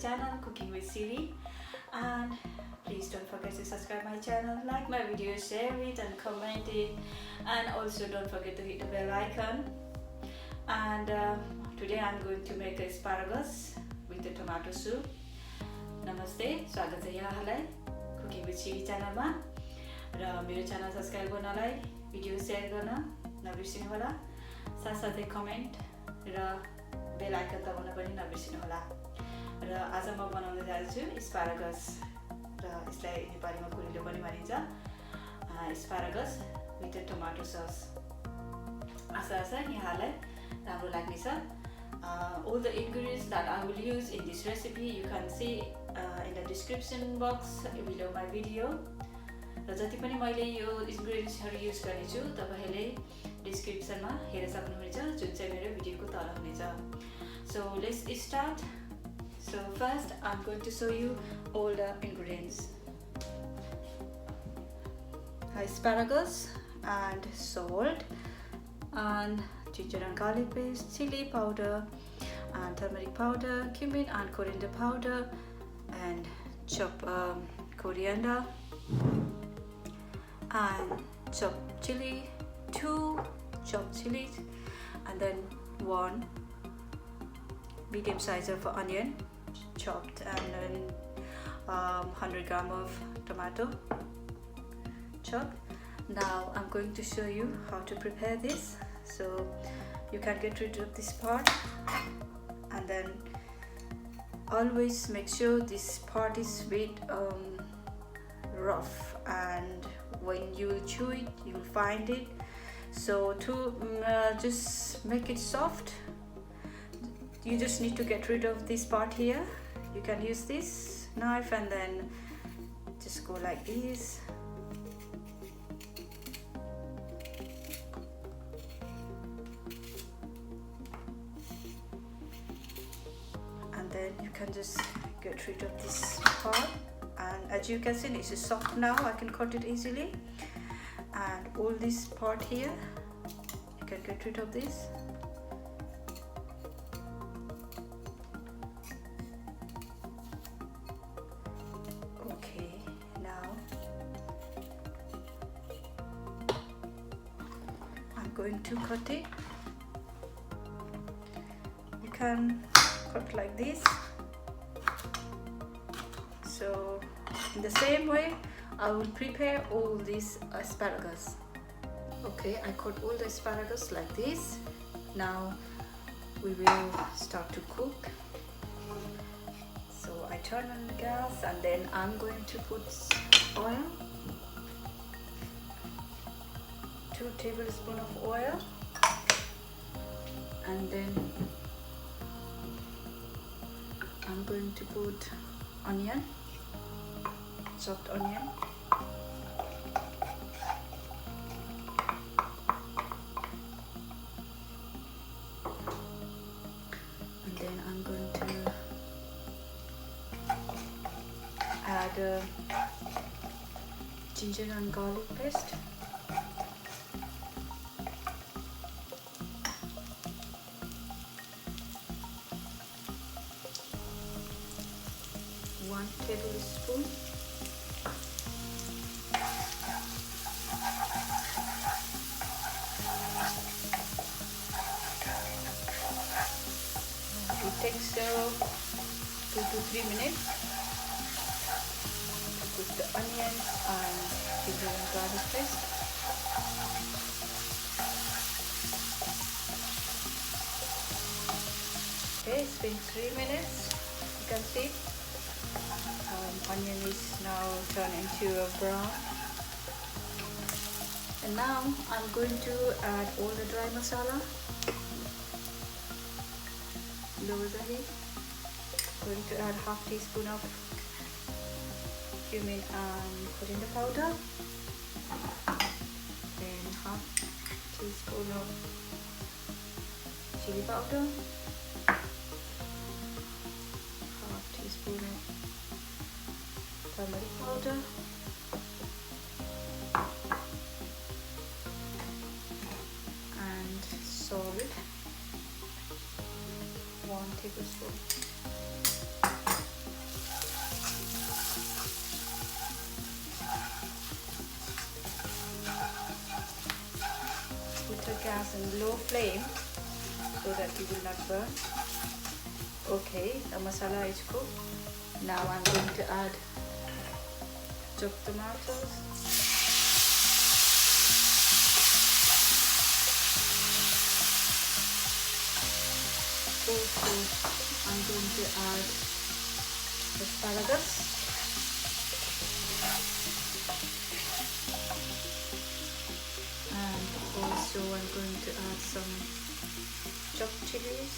channel Cooking with Siru, and please don't forget to subscribe my channel, like my video, share it and comment it, and also don't forget to hit the bell icon. And today I'm going to make asparagus with the tomato soup. Namaste, स्वागत छ यहाँलाई Cooking with Siru च्यानलमा र मेरो channel subscribe गर्नलाई, video share गर्न नबिर्सिनु होला, साथसाथै comment र bell icon दबाउन पनि नबिर्सिनु होला। र आज म बनाउन जान्छु एस्पारागस, र यसलाई नेपालीमा कुरिलो पनि भनिन्छ, एस्पारागस विथ टोमेटो सस। आशा छ यहाँलाई राम्रो लाग्नेछ। All the ingredients that I will use in this recipe you can see in the description box below my video. र जति पनि मैले यो इन्ग्रेडियन्ट्सहरु युज गर्नेछु तपाईहरुले डिस्क्रिप्सनमा हेर्न सक्नुहुनेछ, जुन चाहिँ मेरो भिडियोको तल हुनेछ। So let's start. So first I'm going to show you all the ingredients. Asparagus and salt and ginger and garlic paste, chili powder and turmeric powder, cumin and coriander powder, and chopped coriander and chopped chili, 2 chopped chilies, and then 1 medium size of onion chopped, and then 100 gram of tomato chopped. Now I'm going to show you how to prepare this, so you can get rid of this part, and then always make sure this part is a bit rough, and when you chew it you'll find it. So to just make it soft, you just need to get rid of this part here. You can use this knife and then just go like this. And then you can just get rid of this part, and as you can see it's soft now. I can cut it easily, and all this part here you can get rid of this. Okay, now I'm going to cut it. You can cut like this. So in the same way I will prepare all these asparagus. Okay, I cut all the asparagus like this. Now we will start to cook. So I turn on the gas, and then I'm going to put oil, 2 tablespoons of oil, and then I'm going to put onion, chopped onion, and then I'm going to add ginger and garlic paste, one tablespoon, it takes 2 to 3 minutes to cook the onions and ginger and garlic paste. Okay, it's been 3 minutes. You can see onion is now turned into a brown, and now I'm going to add all the dry masala. Lower the heat. Going to add half teaspoon of cumin and coriander powder, then half teaspoon of chili powder, half teaspoon of turmeric powder, and salt, 1 tablespoon. gas on low flame so that it will not burn. Okay, the masala is cooked. Now I'm going to add chopped tomatoes. Also, I'm going to add asparagus. And also I'm going to add some chopped chilies.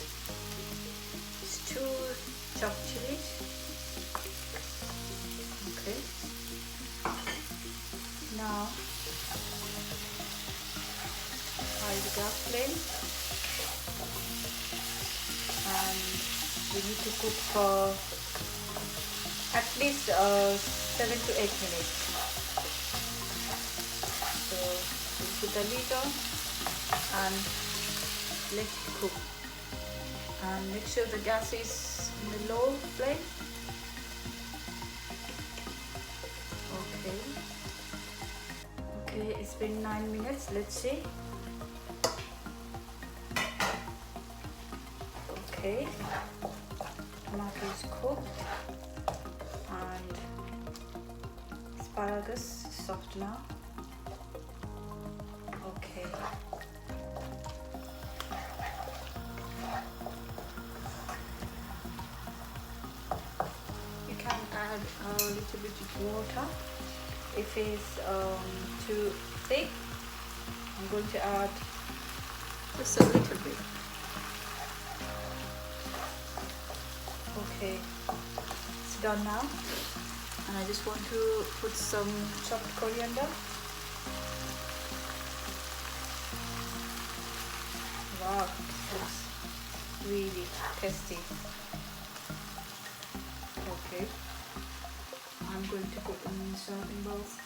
It's 2 chopped chilies. Okay. Now high the gas flame, and we need to cook for at least 7 to 8 minutes. So we'll put the lid on and let it cook. And make sure the gas is in the low flame. Okay, it's been 9 minutes. Let's see. Okay, tomato is cooked and asparagus is soft now. Okay. You can add a little bit of water if it's too thick. I'm going to add just a little bit. Okay, it's done now, and I just want to put some chopped coriander. Wow, looks really tasty. Okay, I'm going to put them in serving bowls.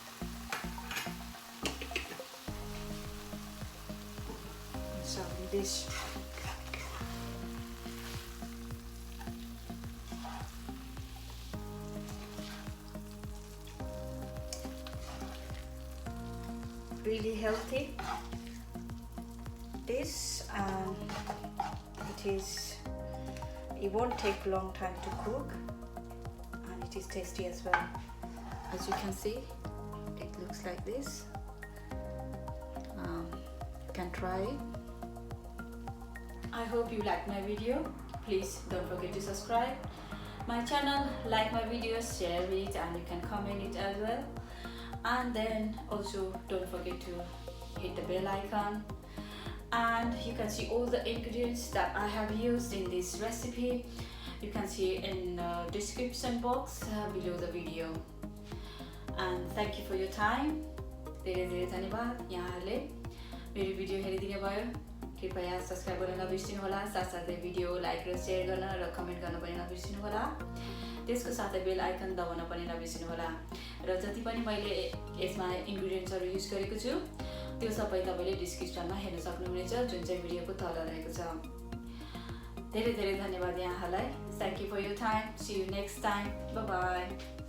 Serving dish. Really healthy dish, and it won't take long time to cook, and it is tasty as well. As you can see, it looks like this. You can try it. I hope you liked my video. Please don't forget to subscribe my channel, like my videos, share it, and you can comment it as well. And then also don't forget to hit the bell icon, and you can see all the ingredients that I have used in this recipe. You can see in the description box below the video. And thank you for your time. धेरै धेरै धन्यवाद यहाँहरूले मेरो video हेरिदिनु भयो। कृपया subscribe गर्न नबिर्सिनु होला, साथसाथै भिडियो लाइक र शेयर गर्न र कमेन्ट गर्न पनि नबिर्सिनु होला। त्यसको साथै बेल आइकन दबाउन पनि नबिर्सिनु होला। र जति पनि मैले यसमा इन्ग्रेडियन्ट्सहरु युज गरेको छु त्यो सबै तपाईले डिस्क्रिप्सनमा हेर्न सक्नुहुनेछ, जुन चाहिँ भिडियोको तल रहेको छ। धेरै धेरै धन्यवाद यहाँहरूलाई। Thank you for your time. See you next time. Bye bye.